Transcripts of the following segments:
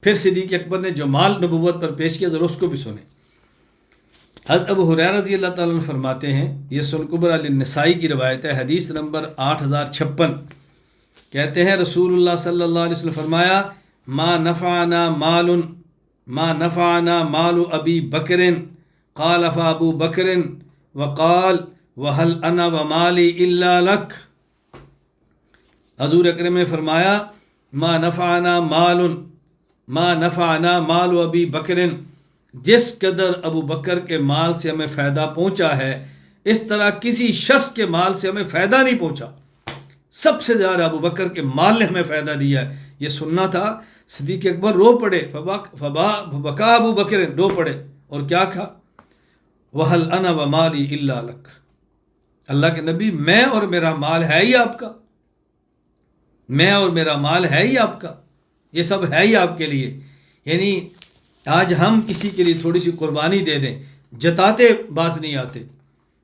پھر صدیق اکبر نے جو مال نبوت پر پیش کیا ذرا اس کو بھی سنیں۔ حضرت ابو ہریرہ رضی اللہ تعالیٰ عنہ فرماتے ہیں، یہ سنن کبریٰ للنسائی کی روایت ہے، حدیث نمبر 8056، کہتے ہیں رسول اللہ صلی اللہ علیہ وسلم فرمایا، ما نفعنا مال ابی بکر قال فابو بکر وقال وهل انا ومالی الا لک۔ حضور اکرم نے فرمایا، ما نفعنا مال ابی بکر، جس قدر ابو بکر کے مال سے ہمیں فائدہ پہنچا ہے اس طرح کسی شخص کے مال سے ہمیں فائدہ نہیں پہنچا، سب سے زیادہ ابو بکر کے مال نے ہمیں فائدہ دیا ہے۔ یہ سننا تھا، صدیق اکبر رو پڑے، فبکا ابو بکر، رو پڑے، اور کیا کہا، وَهَلْ أَنَا وَمَالِي إِلَّا لَكَ، اللہ کے نبی میں اور میرا مال ہے ہی آپ کا، میں اور میرا مال ہے ہی آپ کا، یہ سب ہے ہی آپ کے لیے۔ یعنی آج ہم کسی کے لیے تھوڑی سی قربانی دے دیں، جتاتے باز نہیں آتے،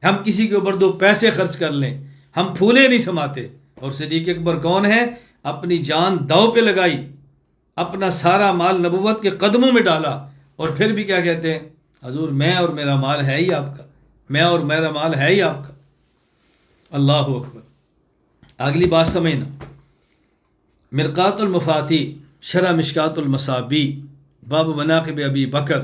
ہم کسی کے اوپر 2 پیسے خرچ کر لیں، ہم پھولے نہیں سماتے، اور صدیق اکبر کون ہے؟ اپنی جان داؤ پہ لگائی، اپنا سارا مال نبوت کے قدموں میں ڈالا، اور پھر بھی کیا کہتے ہیں، حضور میں اور میرا مال ہے ہی آپ کا، میں اور میرا مال ہے ہی آپ کا۔ اللہ اکبر۔ اگلی بات سمجھنا، مرقات المفاتی شرح مشکات المصابی باب مناقب ابی بکر،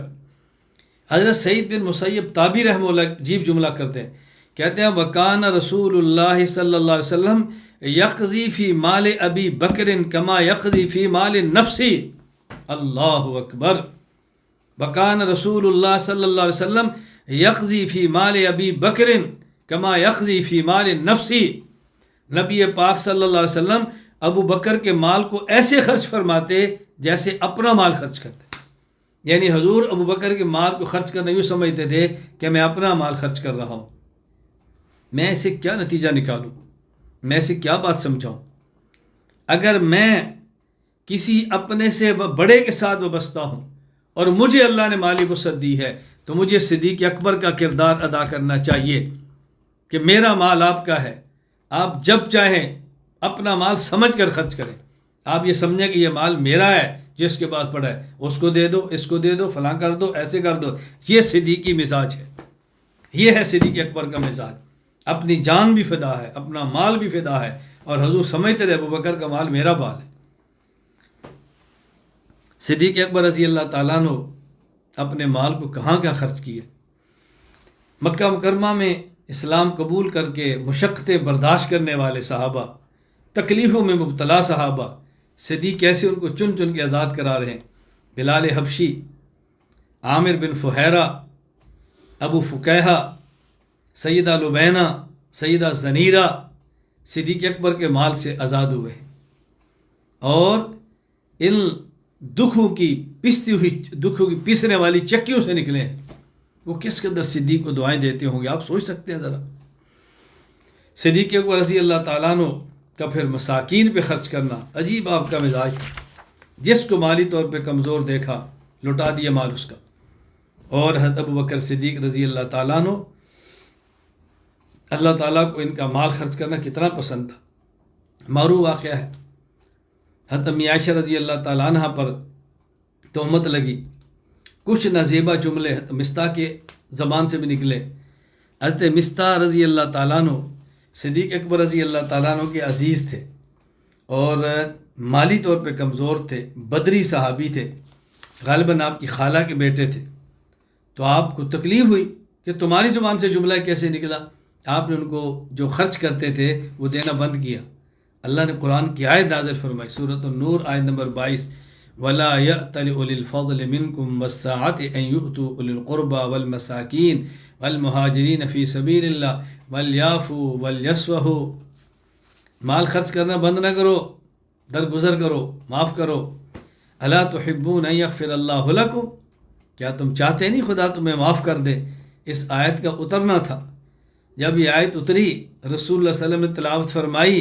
حضرت سعید بن مسیب تابعی رحمہ اللہ عجیب جملہ کرتے ہیں، کہتے ہیں وکان رسول اللہ صلی اللہ علیہ وسلم یقضی فی مال ابی بکر کما یقضی فی مال نفسی۔ اللہ اکبر۔ وکان رسول اللہ صلی اللہ علیہ وسلم یقضی فی مال ابی بکر کما یقضی فی مال نفسی، نبی پاک صلی اللہ علیہ وسلم ابو بکر کے مال کو ایسے خرچ فرماتے جیسے اپنا مال خرچ کرتے، یعنی حضور ابو بکر کے مال کو خرچ کرنا یوں سمجھتے تھے کہ میں اپنا مال خرچ کر رہا ہوں۔ میں اسے کیا نتیجہ نکالوں، میں اسے کیا بات سمجھاؤں؟ اگر میں کسی اپنے سے بڑے کے ساتھ وابستہ ہوں اور مجھے اللہ نے مالی وسعت دی ہے تو مجھے صدیق اکبر کا کردار ادا کرنا چاہیے کہ میرا مال آپ کا ہے، آپ جب چاہیں اپنا مال سمجھ کر خرچ کریں، آپ یہ سمجھیں کہ یہ مال میرا ہے، جس کے پاس پڑا ہے اس کو دے دو، اس کو دے دو، فلاں کر دو، ایسے کر دو۔ یہ صدیقی مزاج ہے، یہ ہے صدیق اکبر کا مزاج، اپنی جان بھی فدا ہے، اپنا مال بھی فدا ہے، اور حضور سمجھتے رہے ابو بکر کا مال میرا مال ہے۔ صدیق اکبر رضی اللہ تعالیٰ عنہ اپنے مال کو کہاں خرچ کیے؟ مکہ مکرمہ میں اسلام قبول کر کے مشقتیں برداشت کرنے والے صحابہ، تکلیفوں میں مبتلا صحابہ، صدیق کیسے ان کو چن چن کے آزاد کرا رہے ہیں۔ بلال حبشی، عامر بن فہیرہ، ابو فکیہہ، سیدہ لبینہ، سیدہ زنیرہ صدیق اکبر کے مال سے آزاد ہوئے ہیں، اور ان دکھوں کی پیسنے والی چکیوں سے نکلے ہیں۔ وہ کس قدر صدیق کو دعائیں دیتے ہوں گے، آپ سوچ سکتے ہیں ذرا۔ صدیق اکبر رضی اللہ تعالیٰ عنہ کا پھر مساکین پہ خرچ کرنا، عجیب آپ کا مزاج، جس کو مالی طور پہ کمزور دیکھا لوٹا دیا مال اس کا۔ اور حضرت ابو بکر صدیق رضی اللہ تعالیٰ عنہ، اللہ تعالیٰ کو ان کا مال خرچ کرنا کتنا پسند تھا۔ معروف واقعہ ہے، حضرت امی عائشہ رضی اللہ تعالیٰ عنہ پر تہمت لگی، کچھ نازیبہ جملے مستح کے زبان سے بھی نکلے۔ حضرت مستح رضی اللہ تعالیٰ عنہ صدیق اکبر رضی اللہ تعالیٰ عنہ کے عزیز تھے، اور مالی طور پہ کمزور تھے، بدری صحابی تھے، غالباً آپ کی خالہ کے بیٹے تھے۔ تو آپ کو تکلیف ہوئی کہ تمہاری زبان سے جملہ کیسے نکلا؟ آپ نے ان کو جو خرچ کرتے تھے وہ دینا بند کیا۔ اللہ نے قرآن کی آیت نازل فرمائی، سورۃ النور آیت نمبر 22، وَلَا يَأْتَلِ أُولِي الْفَضْلِ مِنْكُمْ وَالسَّعَةِ أَنْ يُؤْتُوا أُولِي الْقُرْبَى وَالْمَسَاكِينَ وَالْمُهَاجِرِينَ فِي سَبِيلِ اللَّهِ وَلْيَعْفُوا وَلْيَصْفَحُوا۔ مال خرچ کرنا بند نہ کرو، درگزر کرو، معاف کرو۔ أَلَا تُحِبُّونَ أَنْ يَغْفِرَ اللَّهُ لَكُمْ، کیا تم چاہتے نہیں خدا تمہیں معاف کر دے؟ اس آیت کا اترنا تھا۔ جب یہ آیت اتری، رسول اللہ صلی اللہ علیہ وسلم نے تلاوت فرمائی،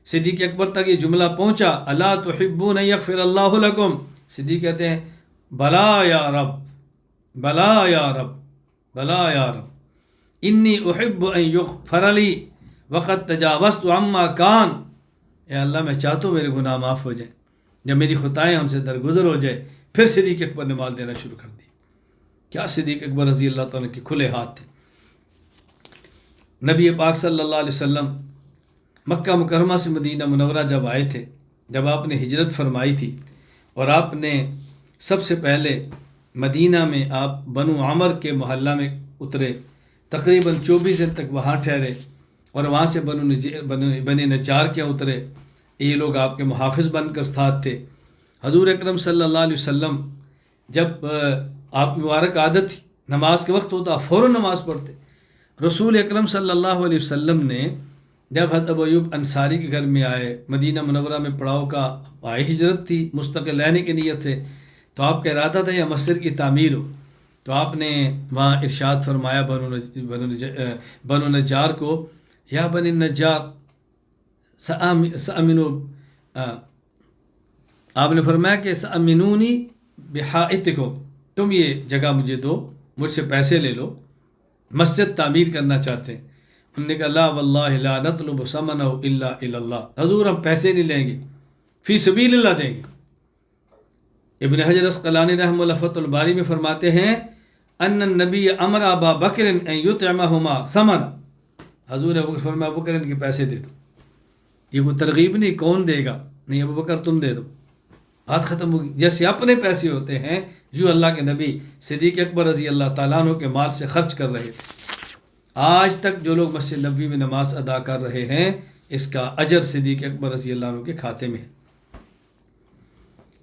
صدیق اکبر تک یہ جملہ پہنچا، الا تحبون ان یغفر اللہ لکم، صدیق کہتے ہیں بلا یا رب، بلا یا رب، بلا یا رب، انی احب ان یغفر لی وقد تجاوزت عما کان، اے اللہ میں چاہتا ہوں میرے گناہ معاف ہو جائیں، جب میری خطائیں ان سے درگزر ہو جائے، پھر صدیق اکبر نے مال دینا شروع کر دی۔ کیا صدیق اکبر رضی اللہ تعالیٰ کے کھلے ہاتھ تھے۔ نبی پاک صلی اللہ علیہ وسلم مکہ مکرمہ سے مدینہ منورہ جب آئے تھے، جب آپ نے ہجرت فرمائی تھی، اور آپ نے سب سے پہلے مدینہ میں آپ بنو عمر کے محلہ میں اترے، تقریباً 24 دن تک وہاں ٹھہرے، اور وہاں سے بنی نجار کے اترے۔ یہ لوگ آپ کے محافظ بن کر ساتھ تھے۔ حضور اکرم صلی اللہ علیہ وسلم جب آپ کی مبارک عادت تھی، نماز کے وقت ہوتا فوراً نماز پڑھتے۔ رسول اکرم صلی اللہ علیہ وسلم نے جب حضرت ابو ایوب انصاری کے گھر میں آئے، مدینہ منورہ میں پڑاؤ کا ہجرت تھی مستقل رہنے کی نیت سے، تو آپ کا ارادہ تھا یا مسجد کی تعمیر ہو، تو آپ نے وہاں ارشاد فرمایا بنو نجار کو، یا بنی نجار سأمنو، آپ نے فرمایا کہ سأمنونی بحائطکم، تم یہ جگہ مجھے دو، مجھ سے پیسے لے لو، مسجد تعمیر کرنا چاہتے ہیں۔ انہوں نے کہا لا واللہ لا نطلب ثمنہ الا الی اللہ، حضور ہم پیسے نہیں لیں گے، فی سبیل اللہ دیں گے۔ ابن حجر عسقلانی رحمہ اللہ فتح الباری میں فرماتے ہیں ان النبی امر ابا بکر ان یطعمہما ثمنا، حضور ابو بکر فرمایا ابو بکر ان کے پیسے دے دو۔ یہ وہ ترغیب نہیں کون دے گا، نہیں ابو بکر تم دے دو، بات ختم ہوگی۔ جیسے اپنے پیسے ہوتے ہیں، جو اللہ کے نبی صدیق اکبر رضی اللہ تعالیٰ عنہ کے مال سے خرچ کر رہے تھے۔ آج تک جو لوگ مسجد نبوی میں نماز ادا کر رہے ہیں، اس کا اجر صدیق اکبر رضی اللہ عنہ کے کھاتے میں ہے۔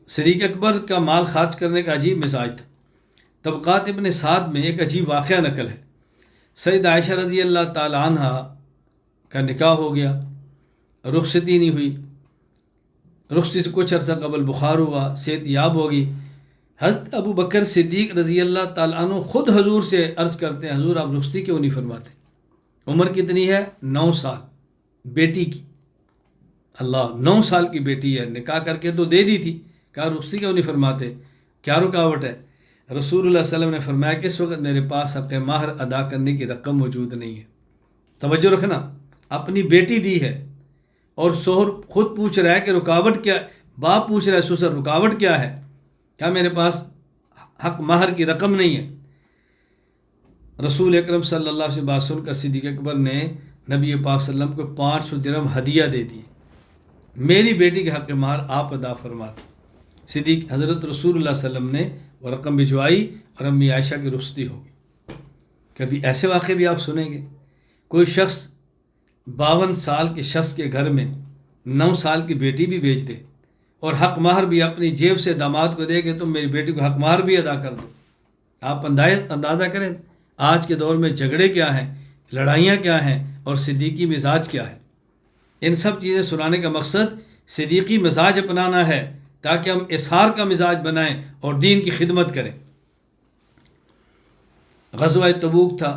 صدیق اکبر کا مال خرچ کرنے کا عجیب مزاج تھا۔ طبقات ابن سعد میں ایک عجیب واقعہ نقل ہے۔ سیدہ عائشہ رضی اللہ تعالی عنہ کا نکاح ہو گیا، رخصتی نہیں ہوئی، رخصتی سے کچھ عرصہ قبل بخار ہوا، صحت یاب ہوگی۔ حضرت ابو بکر صدیق رضی اللہ تعالیٰ عنہ خود حضور سے عرض کرتے ہیں حضور آپ رخصتی کیوں نہیں فرماتے؟ عمر کتنی ہے؟ 9 سال بیٹی کی، اللہ 9 سال کی بیٹی ہے، نکاح کر کے تو دے دی تھی، کہا رخصتی کیوں نہیں فرماتے، کیا رکاوٹ ہے؟ رسول اللہ صلی اللہ علیہ وسلم نے فرمایا کہ اس وقت میرے پاس حق مہر ادا کرنے کی رقم موجود نہیں ہے۔ توجہ رکھنا، اپنی بیٹی دی ہے اور شوہر خود پوچھ رہا ہے کہ رکاوٹ کیا، باپ پوچھ رہا ہے سسر رکاوٹ کیا ہے، کیا میرے پاس حق مہر کی رقم نہیں ہے؟ رسول اکرم صلی اللہ علیہ وسلم بات سن کر صدیق اکبر نے نبی پاک صلی اللہ علیہ وسلم کو 500 درہم ہدیہ دے دی، میری بیٹی کے حق مہر آپ ادا فرما۔ صدیق حضرت رسول اللہ صلی اللہ علیہ وسلم نے وہ رقم بھجوائی اور امی عائشہ کی رخصتی ہو گئی۔ کبھی ایسے واقعے بھی آپ سنیں گے، کوئی شخص 52 سال کے شخص کے گھر میں 9 سال کی بیٹی بھی بیچ دے اور حق مہر بھی اپنی جیب سے داماد کو دے کہ تم میری بیٹی کو حق مہر بھی ادا کر دو۔ آپ اندازہ کریں آج کے دور میں جھگڑے کیا ہیں، لڑائیاں کیا ہیں، اور صدیقی مزاج کیا ہے۔ ان سب چیزیں سنانے کا مقصد صدیقی مزاج اپنانا ہے تاکہ ہم اصحار کا مزاج بنائیں اور دین کی خدمت کریں۔ غزوہ تبوک تھا،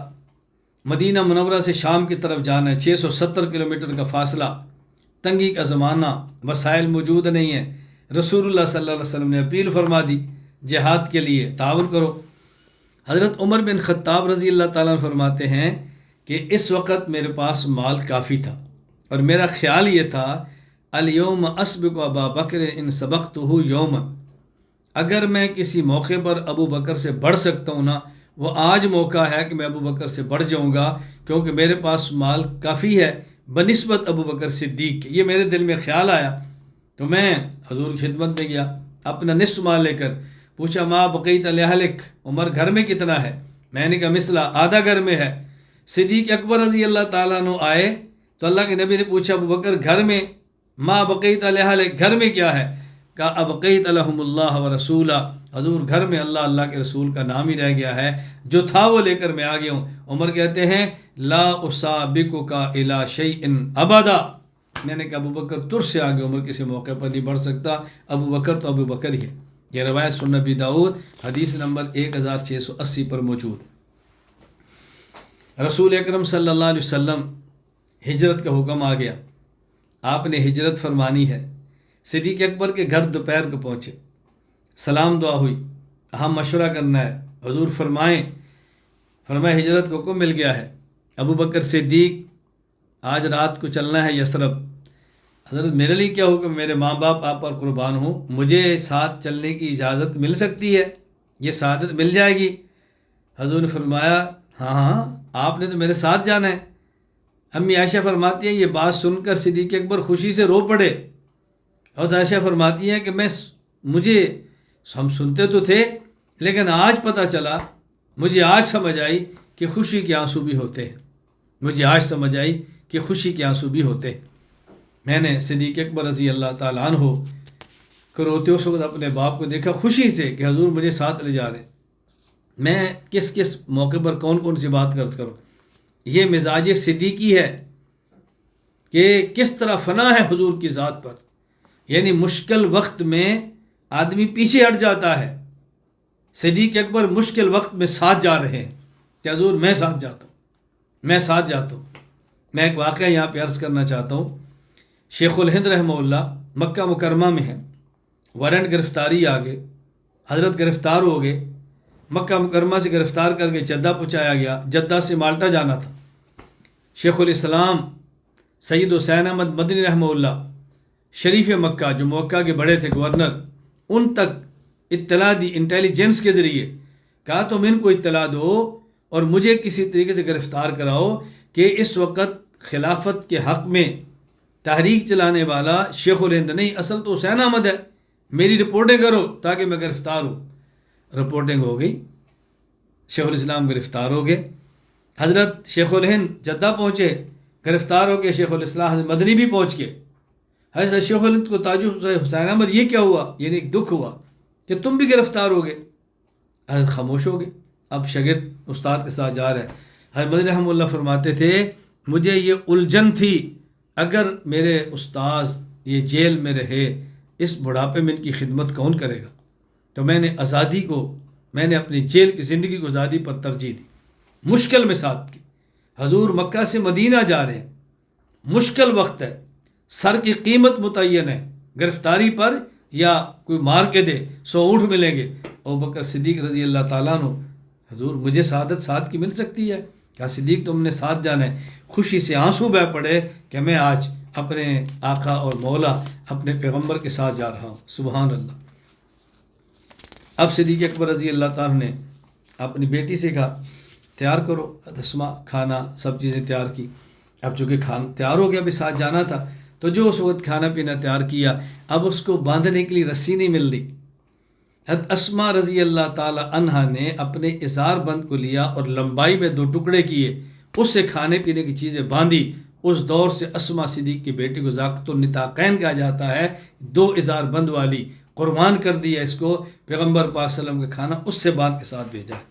مدینہ منورہ سے شام کی طرف جانا ہے، 670 کلومیٹر کا فاصلہ، تنگی کا زمانہ، وسائل موجود نہیں ہیں۔ رسول اللہ صلی اللہ علیہ وسلم نے اپیل فرما دی جہاد کے لیے تعاون کرو۔ حضرت عمر بن خطاب رضی اللہ تعالیٰ عنہ فرماتے ہیں کہ اس وقت میرے پاس مال کافی تھا اور میرا خیال یہ تھا الیوم اسبق ابا بکر ان سبقتہ یوما، اگر میں کسی موقع پر ابو بکر سے بڑھ سکتا ہوں نا، وہ آج موقع ہے کہ میں ابو بکر سے بڑھ جاؤں گا، کیونکہ میرے پاس مال کافی ہے بنسبت ابو بکر صدیق کے۔ یہ میرے دل میں خیال آیا تو میں حضور کی خدمت میں گیا، اپنا نصف مال لے کر پوچھا ما بقیت لأہلک، عمر گھر میں کتنا ہے؟ میں نے کہا مثلا آدھا گھر میں ہے۔ صدیق اکبر رضی اللہ تعالیٰ عنہ آئے تو اللہ کے نبی نے پوچھا ابو بکر گھر میں ما بقیت لأہلک، گھر میں کیا ہے؟ کہا ابقیت لهم اللہ ورسولہ، حضور گھر میں اللہ کے رسول کا نام ہی رہ گیا ہے، جو تھا وہ لے کر میں آ گیا ہوں۔ عمر کہتے ہیں لا اسابقک الی شیء ابدا، میں نے کہا ابو بکر تر سے آگے عمر کسی موقع پر نہیں بڑھ سکتا، ابو بکر تو ابو بکر ہی ہے۔ یہ روایت سنن ابی داؤد حدیث نمبر 1680 پر موجود۔ رسول اکرم صلی اللہ علیہ وسلم ہجرت کا حکم آ گیا، آپ نے ہجرت فرمانی ہے۔ صدیق اکبر کے گھر دوپہر کو پہنچے، سلام دعا ہوئی، اہم مشورہ کرنا ہے، حضور فرمائے ہجرت کو حکم مل گیا ہے۔ ابو بکر صدیق آج رات کو چلنا ہے یثرب، حضرت میرے لیے کیا حکم، میرے ماں باپ آپ پر قربان ہوں، مجھے ساتھ چلنے کی اجازت مل سکتی ہے، یہ سعادت مل جائے گی؟ حضور نے فرمایا ہاں ہاں، آپ نے تو میرے ساتھ جانا ہے۔ امی عائشہ فرماتی ہیں یہ بات سن کر صدیق اکبر خوشی سے رو پڑے، اور عائشہ فرماتی ہیں کہ مجھے ہم سنتے تو تھے لیکن آج پتہ چلا، مجھے آج سمجھ آئی کہ خوشی کے آنسو بھی ہوتے ہیں، مجھے آج سمجھ آئی کہ خوشی کے آنسو بھی ہوتے ہیں۔ میں نے صدیق اکبر رضی اللہ تعالیٰ عنہ کو روتے اس وقت اپنے باپ کو دیکھا خوشی سے کہ حضور مجھے ساتھ لے جا رہے ہیں۔ میں کس موقع پر کون کون سی بات کرز کروں۔ یہ مزاج صدیقی ہے کہ کس طرح فنا ہے حضور کی ذات پر، یعنی مشکل وقت میں آدمی پیچھے ہٹ جاتا ہے۔ صدیق اکبر مشکل وقت میں ساتھ جا رہے ہیں کہ حضور میں ساتھ جاتا ہوں، میں ساتھ جاتا ہوں۔ میں ایک واقعہ یہاں پہ عرض کرنا چاہتا ہوں۔ شیخ الہند رحمہ اللہ مکہ مکرمہ میں ہے، وارنٹ گرفتاری آ گئے، حضرت گرفتار ہو گئے، مکہ مکرمہ سے گرفتار کر کے جدہ پہنچایا گیا، جدہ سے مالٹا جانا تھا۔ شیخ الاسلام سید حسین احمد مدنی رحمہ اللہ شریف مکہ جو مکہ کے بڑے تھے گورنر، ان تک اطلاع دی انٹیلیجنس کے ذریعے، کہا تم ان کو اطلاع دو اور مجھے کسی طریقے سے گرفتار کراؤ کہ اس وقت خلافت کے حق میں تحریک چلانے والا شیخ الہند نہیں، اصل تو حسین احمد ہے، میری رپورٹیں کرو تاکہ میں گرفتار ہوں۔ رپورٹنگ ہو گئی، شیخ الاسلام گرفتار ہو گئے۔ حضرت شیخ الہند جدہ پہنچے، گرفتار ہو کے شیخ الاسلام حضرت مدنی بھی پہنچ گئے۔ حضرت شیخ الہند کو تعجب، حسین احمد یہ کیا ہوا، یعنی ایک دکھ ہوا کہ تم بھی گرفتار ہو گئے۔ حضرت خاموش ہو گئے، اب شاگرد استاد کے ساتھ جا رہے ہیں۔ حضرت مدنی رحمہ اللہ فرماتے تھے مجھے یہ الجھن تھی، اگر میرے استاذ یہ جیل میں رہے، اس بڑھاپے میں ان کی خدمت کون کرے گا؟ تو میں نے اپنی جیل کی زندگی کو آزادی پر ترجیح دی، مشکل میں ساتھ کی۔ حضور مکہ سے مدینہ جا رہے ہیں، مشکل وقت ہے، سر کی قیمت متعین ہے، گرفتاری پر یا کوئی مار کے دے 100 اونٹ ملیں گے۔ ابوبکر صدیق رضی اللہ تعالیٰ عنہ، حضور مجھے سعادت ساتھ کی مل سکتی ہے؟ کہا صدیق تم نے ساتھ جانا ہے۔ خوشی سے آنسو بہہ پڑے کہ میں آج اپنے آقا اور مولا اپنے پیغمبر کے ساتھ جا رہا ہوں۔ سبحان اللہ۔ اب صدیق اکبر رضی اللہ تعالیٰ نے اپنی بیٹی سے کہا تیار کرو، اسما کھانا سب چیزیں تیار کی۔ اب چونکہ کھانا تیار ہو گیا، ابھی ساتھ جانا تھا، تو جو اس وقت کھانا پینا تیار کیا، اب اس کو باندھنے کے لیے رسی نہیں مل رہی۔ حضرت اسما رضی اللہ تعالی عنہا نے اپنے ازار بند کو لیا اور لمبائی میں 2 ٹکڑے کیے، اس سے کھانے پینے کی چیزیں باندھی۔ اس دور سے اسما صدیق کی بیٹی کو ذاقت النطاقین کہا جاتا ہے، 2 ازار بند والی، قربان کر دیا اس کو، پیغمبر پاک صلی اللہ علیہ وسلم کا کھانا اس سے باندھ کے ساتھ بھیجا ہے۔